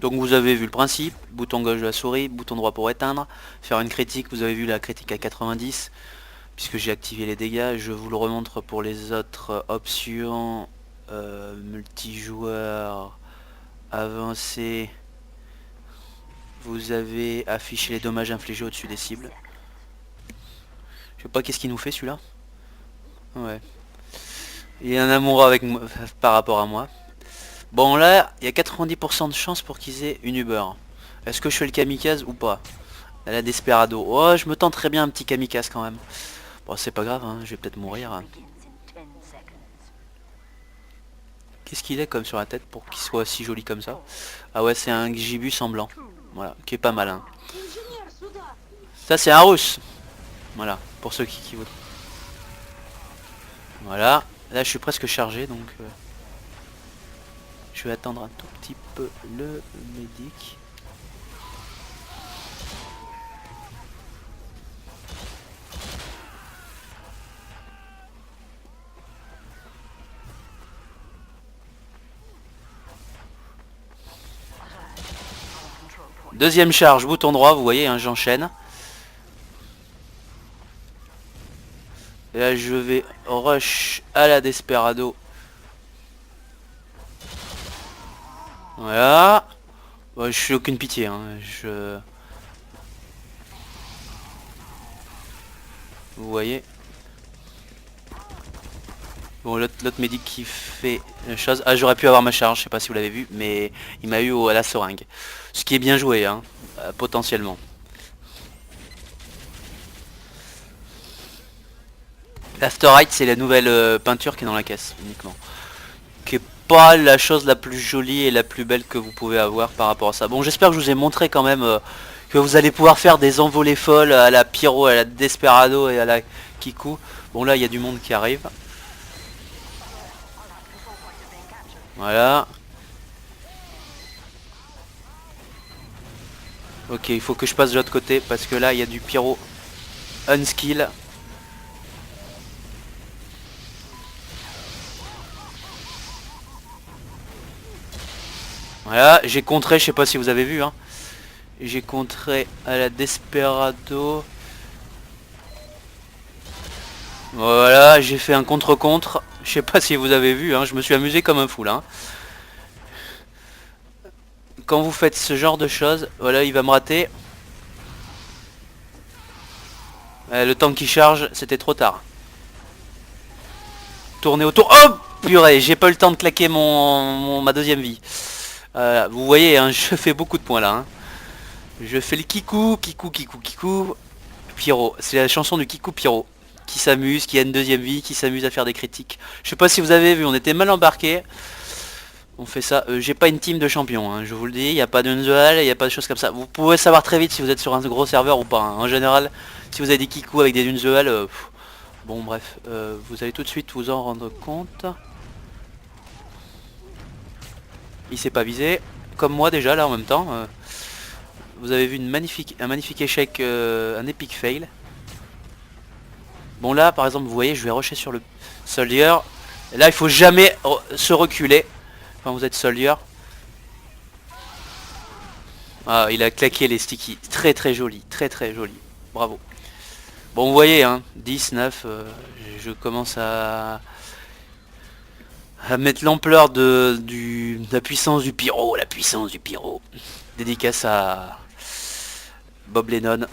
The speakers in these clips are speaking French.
Donc vous avez vu le principe, bouton gauche de la souris, bouton droit pour éteindre, faire une critique, vous avez vu la critique à 90, puisque j'ai activé les dégâts, je vous le remontre pour les autres options, multijoueur, avancé, vous avez affiché les dommages infligés au-dessus des cibles. Je sais pas qu'est-ce qu'il nous fait celui-là. Ouais. Il y a un amour avec moi, par rapport à moi. Bon là, il y a 90% de chance pour qu'ils aient une Uber. Est-ce que je fais le kamikaze ou pas? La Desperado. Oh, je me tenterais bien un petit kamikaze quand même. Bon, c'est pas grave, hein, je vais peut-être mourir. Qu'est-ce qu'il est comme sur la tête pour qu'il soit si joli comme ça? Ah ouais, c'est un gibus en blanc. Voilà, qui est pas malin. Ça, c'est un russe. Voilà, pour ceux qui voudraient. Voilà. Là, je suis presque chargé, donc... je vais attendre un tout petit peu le médic. Deuxième charge, bouton droit, vous voyez, hein, j'enchaîne. Et là, je vais rush à la Desperado. Voilà. Bon, je suis aucune pitié. Hein. Vous voyez. Bon, l'autre médic qui fait la chose. Ah, j'aurais pu avoir ma charge, je sais pas si vous l'avez vu, mais il m'a eu à la seringue. Ce qui est bien joué, hein, potentiellement. L'Afterite, c'est la nouvelle peinture qui est dans la caisse, uniquement. Qui est pas la chose la plus jolie et la plus belle que vous pouvez avoir par rapport à ça. Bon, j'espère que je vous ai montré quand même que vous allez pouvoir faire des envolées folles à la Pyro, à la Desperado et à la Kiku. Bon, là, il y a du monde qui arrive. Voilà. Ok, il faut que je passe de l'autre côté parce que là, il y a du pyro unskill. Voilà, j'ai contré, je sais pas si vous avez vu, hein. J'ai contré à la Desperado. Voilà, j'ai fait un contre-contre. Je sais pas si vous avez vu, hein, je me suis amusé comme un fou là. Hein. Quand vous faites ce genre de choses, voilà, il va me rater. Le temps qui charge, c'était trop tard. Tourner autour. Oh purée, j'ai pas eu le temps de claquer ma deuxième vie. Vous voyez, hein, je fais beaucoup de points là. Hein. Je fais le Kiku, Kiku, Kiku, Kiku. Pyro, c'est la chanson du Kiku Pyro. Qui s'amuse, qui a une deuxième vie, qui s'amuse à faire des critiques. Je sais pas si vous avez vu, on était mal embarqués. On fait ça. J'ai pas une team de champions, hein, je vous le dis. Il n'y a pas de duel, il n'y a pas de choses comme ça. Vous pouvez savoir très vite si vous êtes sur un gros serveur ou pas. Hein. En général, si vous avez des Kiku avec des duel, bon bref, vous allez tout de suite vous en rendre compte. Il s'est pas visé. Comme moi déjà là en même temps. Vous avez vu un magnifique échec, un epic fail. Bon là par exemple vous voyez je vais rusher sur le soldier. Là il faut jamais se reculer quand vous êtes soldier. Ah il a claqué les sticky. Très très joli. Très très joli. Bravo. Bon vous voyez hein. 10, 9. Je commence à mettre l'ampleur de la puissance du pyro. La puissance du pyro. Dédicace à Bob Lennon.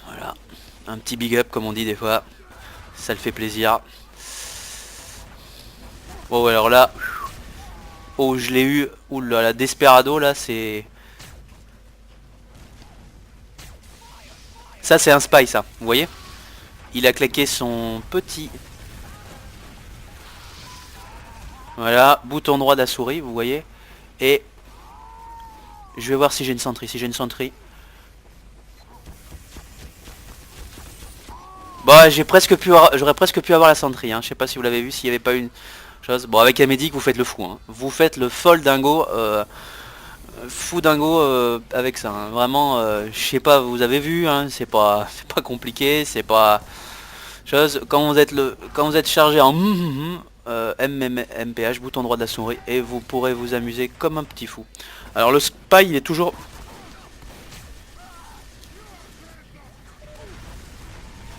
Voilà. Un petit big up comme on dit des fois. Ça le fait plaisir. Bon alors là. Oh je l'ai eu. Ouh là la Desperado là c'est. Ça c'est un spy ça. Vous voyez. Il a claqué son petit. Voilà. Bouton droit de la souris vous voyez. Et. Je vais voir si j'ai une sentry. Si j'ai une sentry. Bon j'aurais presque pu avoir la sentry. Hein. Je sais pas si vous l'avez vu. S'il n'y avait pas une chose. Bon avec la médic vous faites le fou. Hein. Vous faites le folle dingo. Fou dingo avec ça. Hein. Vraiment, je sais pas, vous avez vu, hein, c'est pas compliqué, c'est pas chose. Quand vous êtes chargé en MPH, bouton droit de la souris, et vous pourrez vous amuser comme un petit fou. Alors le spy il est toujours...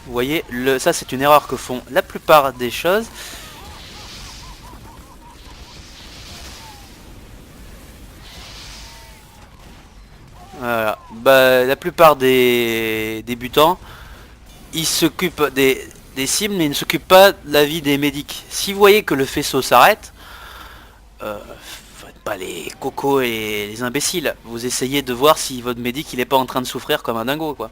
Vous voyez, ça c'est une erreur que font la plupart des choses. Voilà. Bah, la plupart des débutants, ils s'occupent des cibles, mais ils ne s'occupent pas de la vie des médics. Si vous voyez que le faisceau s'arrête, faites pas les cocos et les imbéciles. Vous essayez de voir si votre médic il est pas en train de souffrir comme un dingo, quoi.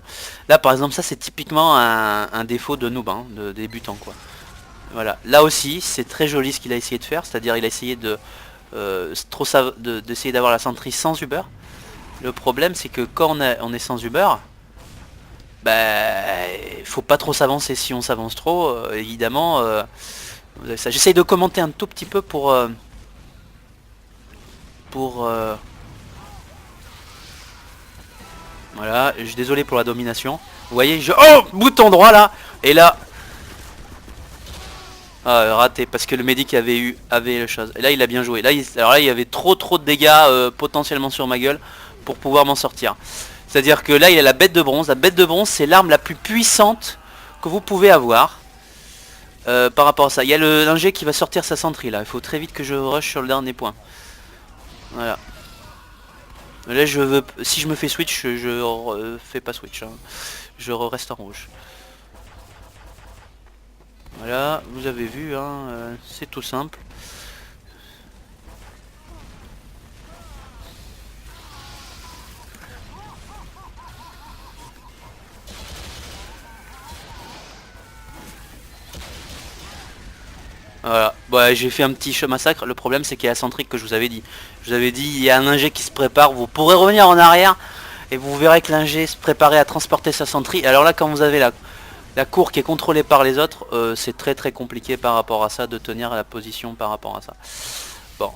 Là par exemple, ça c'est typiquement un défaut de noob, hein, de débutant, quoi. Voilà. Là aussi, c'est très joli ce qu'il a essayé de faire, c'est-à-dire il a essayé d'essayer d'avoir la sentry sans Uber. Le problème c'est que quand on est sans Uber, bah, faut pas trop s'avancer. Si on s'avance trop, évidemment, vous avez ça. J'essaye de commenter un tout petit peu pour voilà. Je suis désolé pour la domination. Vous voyez, oh, bouton droit là, et là, raté parce que le médic avait le chose. Et là, il a bien joué. Là, alors là, il y avait trop de dégâts potentiellement sur ma gueule pour pouvoir m'en sortir. C'est-à-dire que là, il a la bête de bronze. La bête de bronze, c'est l'arme la plus puissante que vous pouvez avoir. Par rapport à ça, il y a l'ingé qui va sortir sa sentry là. Il faut très vite que je rush sur le dernier point. Voilà. Là, si je me fais switch, je fais pas switch. Hein. Je reste en rouge. Voilà, vous avez vu, hein, c'est tout simple. Voilà, ouais, j'ai fait un petit massacre. Le problème c'est qu'il y a la centrique que je vous avais dit. Je vous avais dit, il y a un ingé qui se prépare. Vous pourrez revenir en arrière et vous verrez que l'ingé se préparait à transporter sa centrie. Alors là, quand vous avez la cour qui est contrôlée par les autres, c'est très compliqué par rapport à ça de tenir la position par rapport à ça. Bon.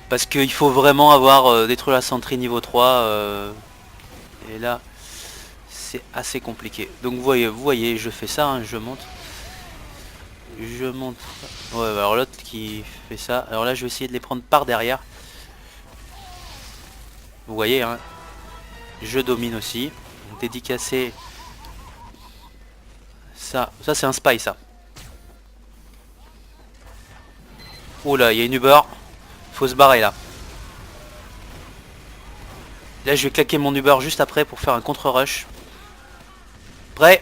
Parce qu'il faut vraiment avoir détruit la centrie niveau 3. Et là, c'est assez compliqué. Donc vous voyez, je fais ça, hein, je monte. Je monte. Ouais, alors l'autre qui fait ça. Alors là, je vais essayer de les prendre par derrière. Vous voyez, hein, je domine aussi. Dédicacé. Ça c'est un spy, ça. Oh là, il y a une Uber. Faut se barrer là. Là, je vais claquer mon Uber juste après pour faire un contre-rush. Prêt ?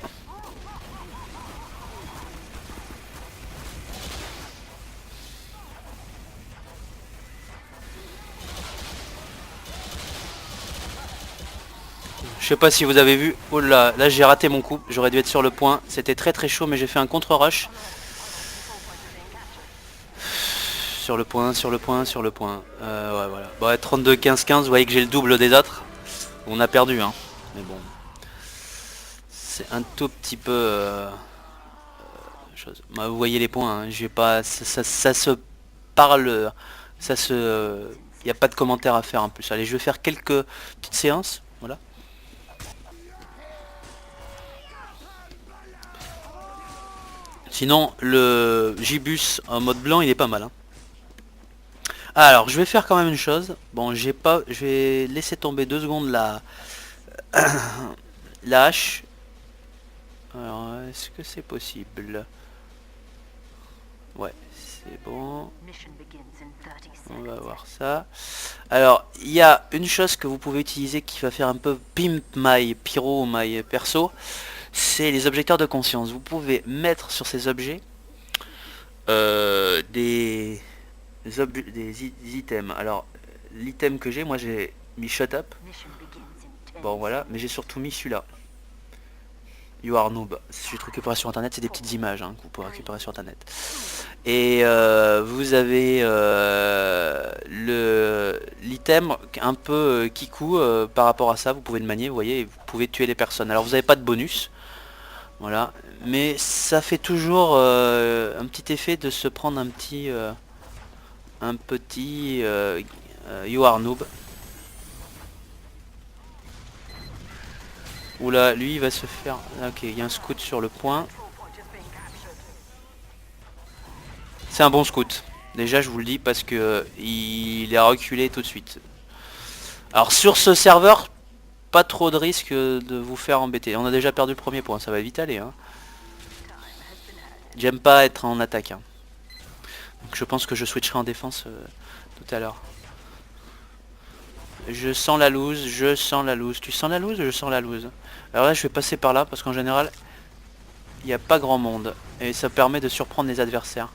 Je sais pas si vous avez vu. Oh là, là j'ai raté mon coup. J'aurais dû être sur le point. C'était très chaud, mais j'ai fait un contre-rush. Sur le point. Ouais, voilà. Bon, ouais, 32-15-15, vous voyez que j'ai le double des autres. On a perdu, hein. Mais bon. C'est un tout petit peu... chose. Bah, vous voyez les points, hein. J'ai pas... Ça se parle... Ça se... Il n'y a pas de commentaire à faire en plus. Allez, je vais faire quelques petites séances. Voilà. Sinon, le Gibus en mode blanc, il est pas mal, hein. Alors, je vais faire quand même une chose. Bon, je vais laisser tomber 2 secondes la hache. Alors, est-ce que c'est possible? Ouais, c'est bon. On va voir ça. Alors, il y a une chose que vous pouvez utiliser qui va faire un peu pimp my pyro, my perso. C'est les objecteurs de conscience. Vous pouvez mettre sur ces objets des items. Alors, l'item que j'ai, moi j'ai mis shut up. Bon voilà, mais j'ai surtout mis celui-là. You are noob. Si je récupère sur internet, c'est des petites images, hein, que vous pouvez récupérer sur internet. Et vous avez l'item un peu kikou par rapport à ça. Vous pouvez le manier, vous voyez, et vous pouvez tuer les personnes. Alors vous n'avez pas de bonus. Voilà, mais ça fait toujours un petit effet de se prendre un petit you are noob. Oula, lui il va se faire... Ok, il y a un scout sur le point. C'est un bon scout. Déjà je vous le dis parce que il est reculé tout de suite. Alors sur ce serveur, pas trop de risque de vous faire embêter. On a déjà perdu le premier point, ça va vite aller. Hein. J'aime pas être en attaque. Hein. Donc je pense que je switcherai en défense tout à l'heure. Je sens la loose, je sens la loose. Tu sens la loose? Je sens la loose. Alors là je vais passer par là parce qu'en général il n'y a pas grand monde. Et ça permet de surprendre les adversaires.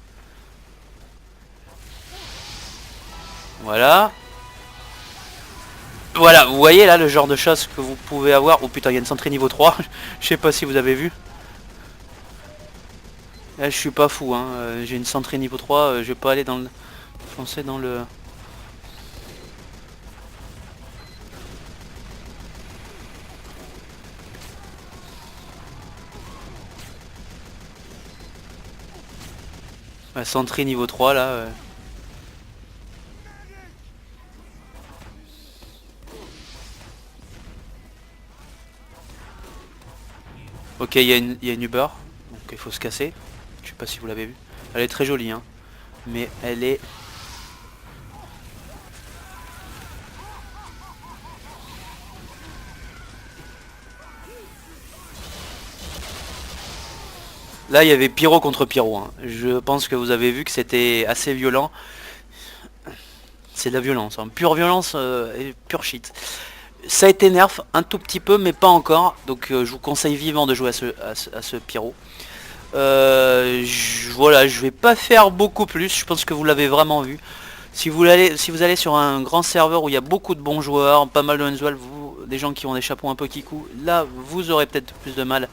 Voilà. Voilà, vous voyez là le genre de choses que vous pouvez avoir. Oh putain, il y a une sentry niveau 3. Je sais pas si vous avez vu. Là je suis pas fou hein. J'ai une sentry niveau 3, je vais pas aller dans le... foncer dans le... La sentry niveau 3 là. Ok, il y a une Uber. Donc il faut se casser. Je sais pas si vous l'avez vu. Elle est très jolie hein. Mais elle est... Là il y avait Pyro contre Pyro. Hein. Je pense que vous avez vu que c'était assez violent. C'est de la violence. Hein. Pure violence et pure shit. Ça a été nerf un tout petit peu mais pas encore. Donc je vous conseille vivement de jouer à ce Pyro. Voilà, je vais pas faire beaucoup plus. Je pense que vous l'avez vraiment vu. Si vous allez sur un grand serveur où il y a beaucoup de bons joueurs, pas mal de Huntswell, des gens qui ont des chapeaux un peu kikou, là vous aurez peut-être plus de mal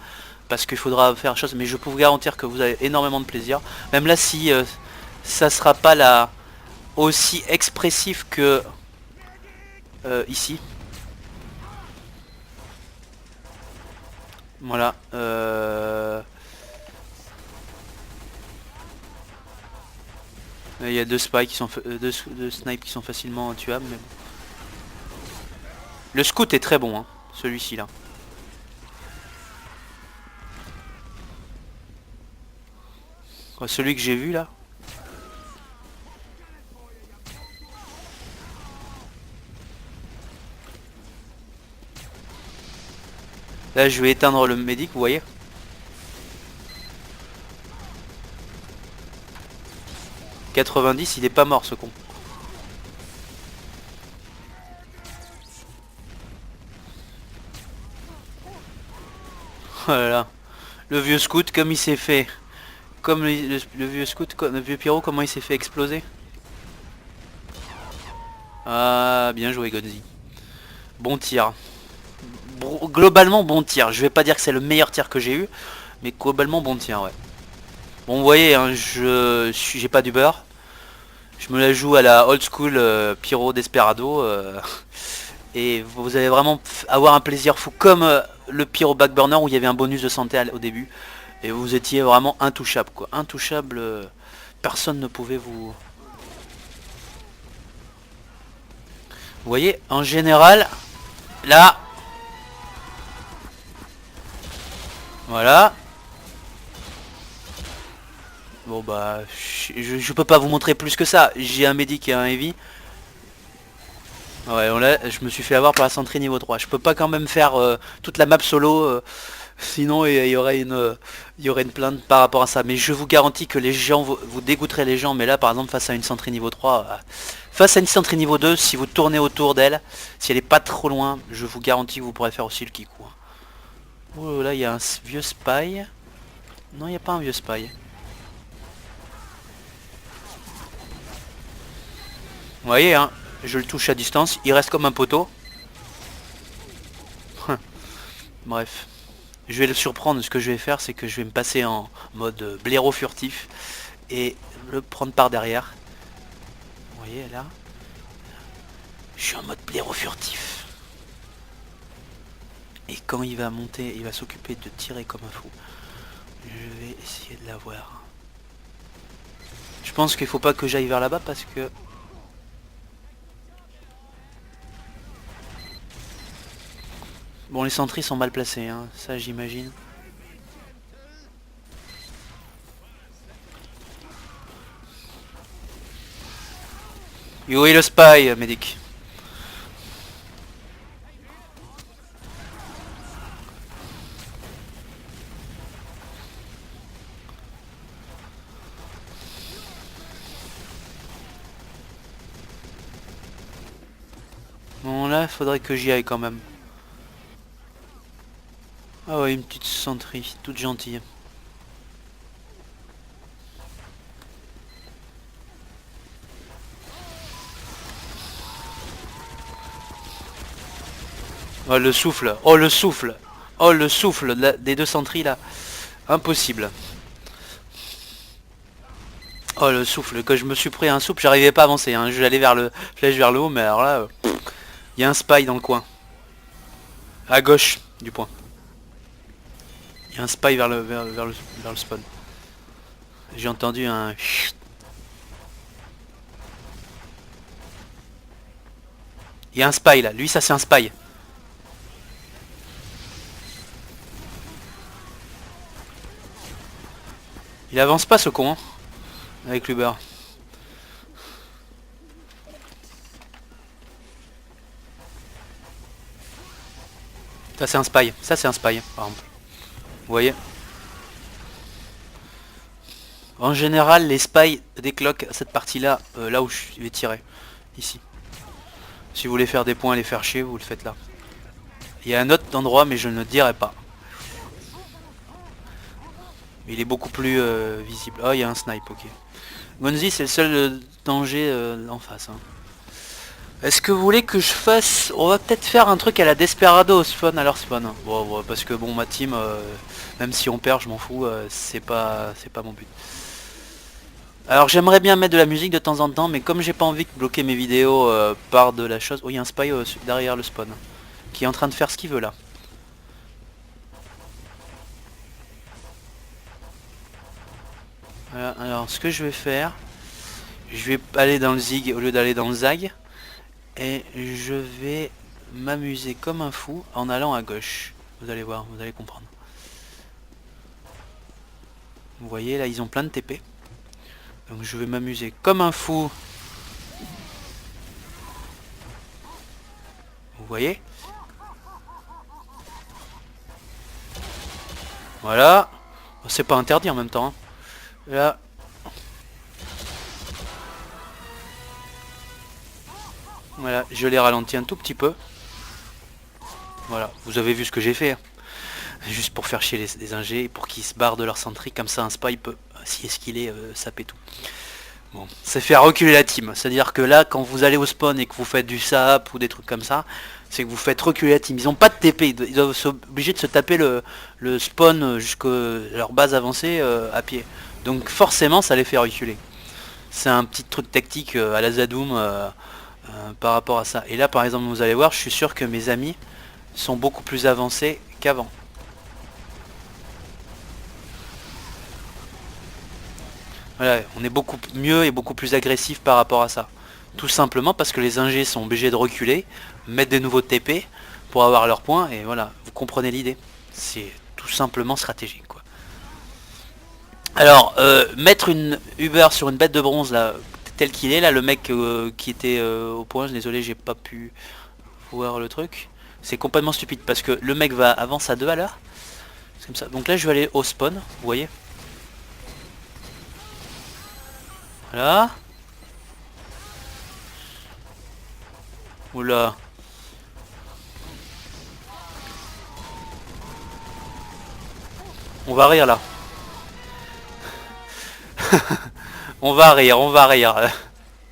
parce qu'il faudra faire chose, mais je peux vous garantir que vous avez énormément de plaisir. Même là si ça sera pas là aussi expressif que ici. Voilà. Il y a deux spies qui sont deux snipes qui sont facilement tuables. Mais bon. Le scout est très bon, hein, celui-ci là. Celui que j'ai vu là. Là je vais éteindre le médic, vous voyez. « 90, il est pas mort ce con. Voilà. Le vieux scout comme il s'est fait. Comme le vieux scout, le vieux Pyro, comment il s'est fait exploser. Ah, bien joué Gonzi. Bon tir. Globalement bon tir. Je vais pas dire que c'est le meilleur tir que j'ai eu. Mais globalement bon tir, ouais. Bon vous voyez, hein, j'ai pas du beurre. Je me la joue à la old school Pyro Desperado. Et vous allez vraiment avoir un plaisir fou. Comme le Pyro Backburner où il y avait un bonus de santé au début. Et vous étiez vraiment intouchable quoi. Intouchable. Personne ne pouvait vous... Vous voyez, en général, là... Voilà. Bon bah, je peux pas vous montrer plus que ça. J'ai un médic et un heavy. Ouais, je me suis fait avoir par la sentry niveau 3. Je peux pas quand même faire toute la map solo. Sinon il y aurait une plainte par rapport à ça. Mais je vous garantis que les gens, vous dégoûterez les gens. Mais là par exemple face à une sentry niveau 3, face à une sentry niveau 2, si vous tournez autour d'elle, si elle est pas trop loin, je vous garantis que vous pourrez faire aussi le kikou. Oh là il y a un vieux spy. Non il n'y a pas un vieux spy. Vous voyez hein, je le touche à distance, il reste comme un poteau. Bref. Je vais le surprendre, ce que je vais faire c'est que je vais me passer en mode blaireau furtif et le prendre par derrière. Vous voyez là, je suis en mode blaireau furtif. Et quand il va monter, il va s'occuper de tirer comme un fou. Je vais essayer de l'avoir. Je pense qu'il faut pas que j'aille vers là-bas parce que... Bon les sentries sont mal placés, hein, ça j'imagine. Et où est le spy, médic? Bon là, il faudrait que j'y aille quand même. Ah ouais, une petite sentrie, toute gentille. Oh le souffle, oh le souffle, oh le souffle des deux sentries là. Impossible. Oh le souffle, que je me suis pris un souffle, j'arrivais pas à avancer, hein. J'allais vers le flèche vers le haut, mais alors là, il y a un spy dans le coin. À gauche du point. Il y a un spy vers le spawn. J'ai entendu un... Il y a un spy là, lui ça c'est un spy. Il avance pas ce con, hein, avec l'Uber. Ça c'est un spy, ça c'est un spy par exemple. Vous voyez? En général les spies décloquent cette partie là, là où je vais tirer. Ici. Si vous voulez faire des points et les faire chier, vous le faites là. Il y a un autre endroit mais je ne dirai pas. Il est beaucoup plus visible. Oh il y a un snipe, ok. Gonzi c'est le seul danger en face. Hein. Est-ce que vous voulez que je fasse... On va peut-être faire un truc à la Desperado au spawn, alors spawn. Bon, parce que bon, ma team, même si on perd, je m'en fous, c'est pas mon but. Alors j'aimerais bien mettre de la musique de temps en temps, mais comme j'ai pas envie de bloquer mes vidéos par de la chose... Oh, il y a un spy derrière le spawn, qui est en train de faire ce qu'il veut là. Voilà, alors ce que je vais faire, je vais aller dans le zig au lieu d'aller dans le zag. Et je vais m'amuser comme un fou en allant à gauche. Vous allez voir, vous allez comprendre. Vous voyez, là, ils ont plein de TP. Donc je vais m'amuser comme un fou. Vous voyez? Voilà. C'est pas interdit en même temps. Hein. Là. Voilà, je l'ai ralenti un tout petit peu. Voilà, vous avez vu ce que j'ai fait. Hein. Juste pour faire chier les ingés, pour qu'ils se barrent de leur sentry. Comme ça, un spy peut, si est-ce qu'il est, saper tout. Bon, c'est faire reculer la team. C'est-à-dire que là, quand vous allez au spawn et que vous faites du sap ou des trucs comme ça, c'est que vous faites reculer la team. Ils ont pas de TP, ils doivent s'obliger de se taper le spawn jusqu'à leur base avancée à pied. Donc forcément, ça les fait reculer. C'est un petit truc tactique à la Zadoom par rapport à ça. Et là, par exemple, vous allez voir, je suis sûr que mes amis sont beaucoup plus avancés qu'avant. Voilà, on est beaucoup mieux et beaucoup plus agressif par rapport à ça. Tout simplement parce que les ingés sont obligés de reculer, mettre des nouveaux TP pour avoir leurs points, et voilà, vous comprenez l'idée. C'est tout simplement stratégique, quoi. Alors, mettre une Uber sur une bête de bronze, là, tel qu'il est, là, le mec qui était au point, désolé, j'ai pas pu voir le truc. C'est complètement stupide, parce que le mec va avance à 2 à l'heure. C'est comme ça. Donc là, je vais aller au spawn, vous voyez. Voilà. Oula. On va rire là. On va rire, on va rire.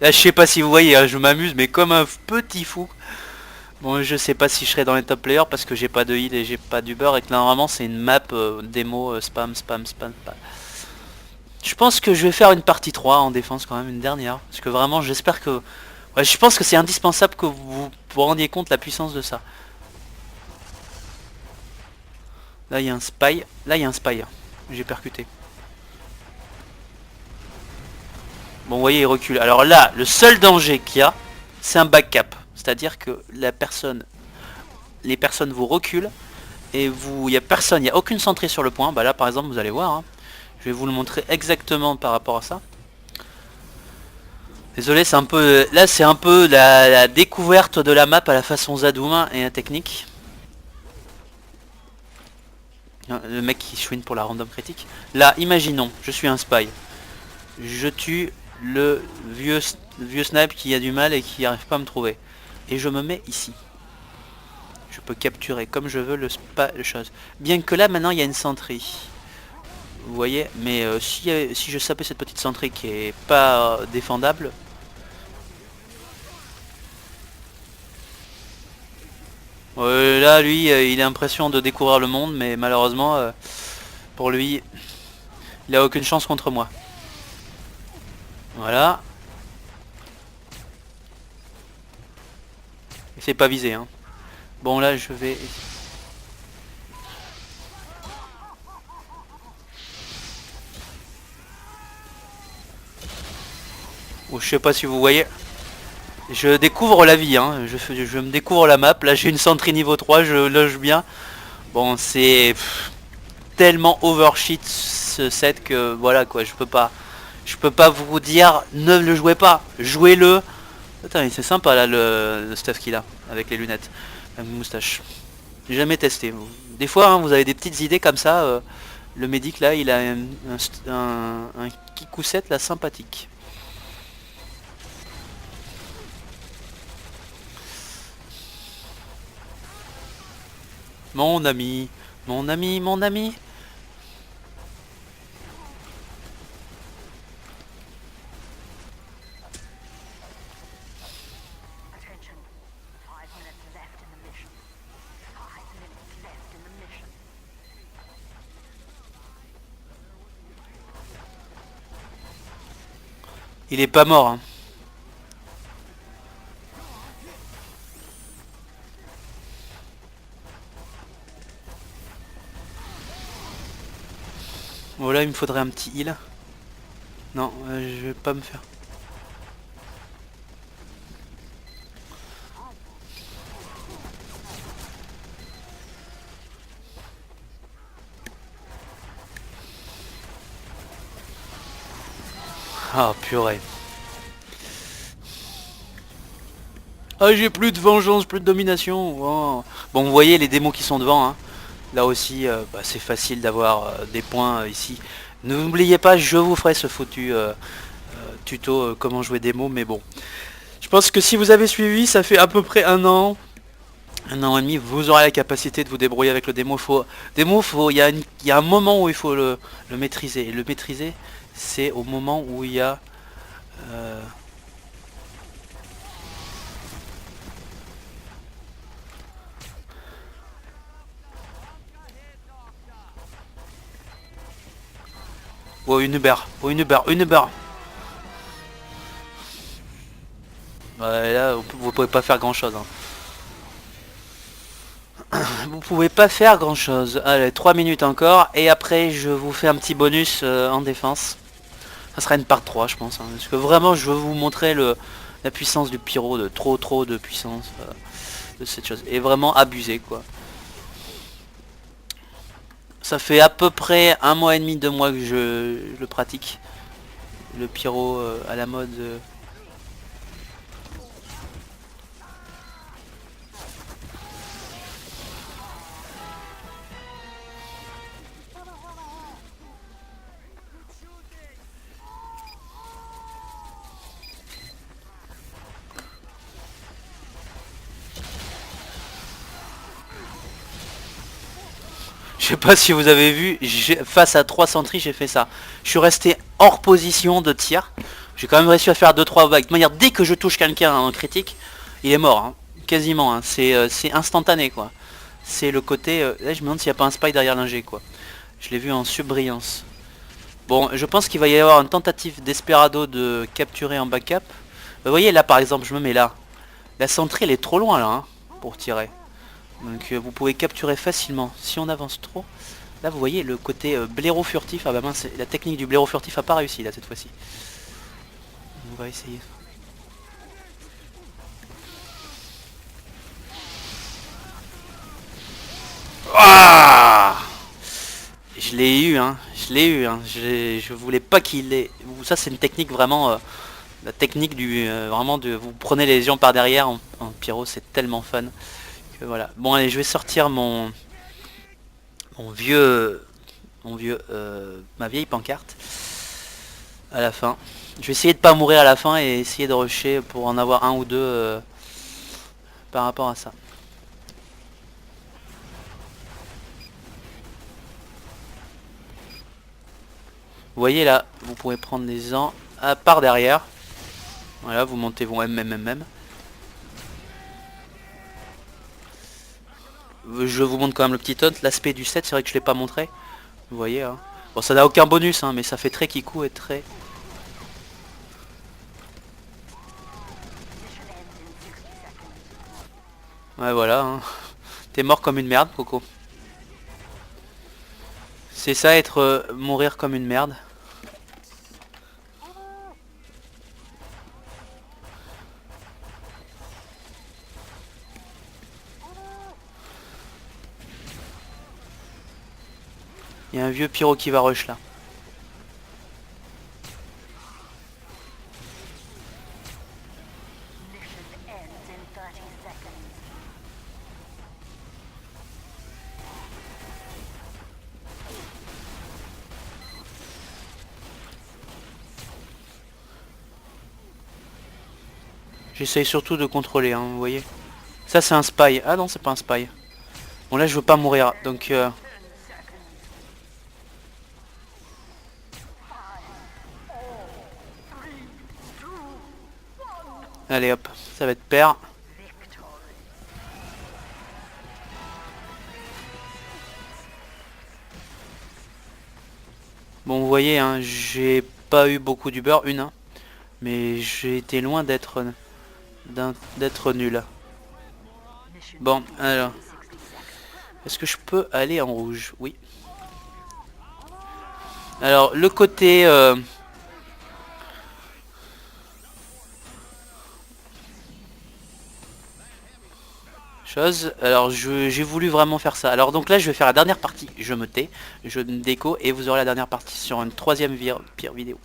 Là, je sais pas si vous voyez, hein, je m'amuse, mais comme un petit fou. Bon, je sais pas si je serai dans les top players parce que j'ai pas de heal et j'ai pas d'Uber et que normalement c'est une map démo spam, spam, spam, spam. Je pense que je vais faire une partie 3 en défense quand même, une dernière. Parce que vraiment, j'espère que... Ouais, je pense que c'est indispensable que vous vous rendiez compte la puissance de ça. Là, il y a un spy. Là, il y a un spy. J'ai percuté. Bon, vous voyez, il recule. Alors là, le seul danger qu'il y a, c'est un backcap. C'est-à-dire que les personnes vous reculent et vous, il y a personne, il y a aucune centrée sur le point. Bah là, par exemple, vous allez voir. Hein, je vais vous le montrer exactement par rapport à ça. Désolé, c'est un peu... Là, c'est un peu la découverte de la map à la façon Zadoum et la technique. Le mec qui chouine pour la random critique. Là, imaginons, je suis un spy. Je tue le vieux snipe qui a du mal et qui n'arrive pas à me trouver. Et je me mets ici. Je peux capturer comme je veux le chose. Bien que là, maintenant, il y a une sentry. Vous voyez, mais si je sapais cette petite sentry qui est pas défendable... là, lui, il a l'impression de découvrir le monde, mais malheureusement, pour lui, il a aucune chance contre moi. Voilà. Il s'est pas visé, hein. Bon, là, je vais... Oh, je sais pas si vous voyez. Je découvre la vie, hein. Je me découvre la map. Là, j'ai une sentry niveau 3, je loge bien. Bon, c'est tellement overshit ce set que voilà quoi, je peux pas vous dire ne le jouez pas, jouez-le. Attends, c'est sympa là le stuff qu'il a avec les lunettes, la moustache. J'ai jamais testé. Des fois hein, vous avez des petites idées comme ça. Le médic là, il a un kikouset là sympathique. Mon ami, mon ami, mon ami. Il est pas mort. Hein. Voilà, il me faudrait un petit heal. Non, je vais pas me faire. Ah purée. Ah j'ai plus de vengeance, plus de domination. Oh. Bon vous voyez les démos qui sont devant. Hein. Là aussi bah, c'est facile d'avoir des points ici. N'oubliez pas, je vous ferai ce foutu tuto comment jouer démo. Mais bon. Je pense que si vous avez suivi, ça fait à peu près un an et demi, vous aurez la capacité de vous débrouiller avec le démo. Il y a un moment où il faut le maîtriser. Et le maîtriser, c'est au moment où il y a... Oh une Uber, oh une Uber, une Uber. Ouais, là vous pouvez pas faire grand chose. Hein. Vous pouvez pas faire grand chose. Allez, 3 minutes encore. Et après je vous fais un petit bonus en défense. Ça sera une part 3 je pense. Hein, parce que vraiment je veux vous montrer la puissance du pyro. De trop de puissance de cette chose. Et vraiment abusé quoi. Ça fait à peu près 1 mois et demi, 2 mois que je le pratique. Le pyro à la mode. Je sais pas si vous avez vu, face à 3 sentries, j'ai fait ça. Je suis resté hors position de tir. J'ai quand même réussi à faire 2-3 vagues. De manière, dès que je touche quelqu'un en critique, il est mort. Hein. Quasiment. Hein. C'est instantané quoi. C'est le côté... là je me demande s'il n'y a pas un spy derrière l'ingé quoi. Je l'ai vu en subbrillance. Bon, je pense qu'il va y avoir une tentative d'Esperado de capturer en backup. Vous voyez là par exemple, je me mets là. La sentry elle est trop loin là hein, pour tirer. Donc vous pouvez capturer facilement si on avance trop. Là vous voyez le côté blaireau furtif. Ah bah mince, la technique du blaireau furtif a pas réussi là cette fois-ci. On va essayer. Ah je l'ai eu hein, je l'ai eu hein. Je voulais pas qu'il ait... Ça c'est une technique vraiment La technique du vraiment de vous prenez les gens par derrière en pyro, c'est tellement fun que voilà. Bon allez, je vais sortir mon vieux ma vieille pancarte à la fin. Je vais essayer de pas mourir à la fin et essayer de rusher pour en avoir un ou deux par rapport à ça. Vous voyez là, vous pouvez prendre les gens à part derrière. Voilà, vous montez vos MMMM. Je vous montre quand même le petit taunt. L'aspect du set, c'est vrai que je l'ai pas montré. Vous voyez, hein. Bon, ça n'a aucun bonus, hein, mais ça fait très kikou et très... Ouais, voilà, hein. T'es mort comme une merde, Coco. C'est ça, être mourir comme une merde. Il y a un vieux pyro qui va rush là. J'essaye surtout de contrôler, hein, vous voyez. Ça c'est un spy. Ah non, c'est pas un spy. Bon là je veux pas mourir, donc... Allez hop, ça va être pair. Bon vous voyez, hein, j'ai pas eu beaucoup du beurre, une, hein, mais j'ai été loin d'être nul. Bon, alors, est-ce que je peux aller en rouge? Oui. Alors le côté chose, alors j'ai voulu vraiment faire ça. Alors donc là je vais faire la dernière partie, je me tais, je me déco et vous aurez la dernière partie sur une troisième pire vidéo.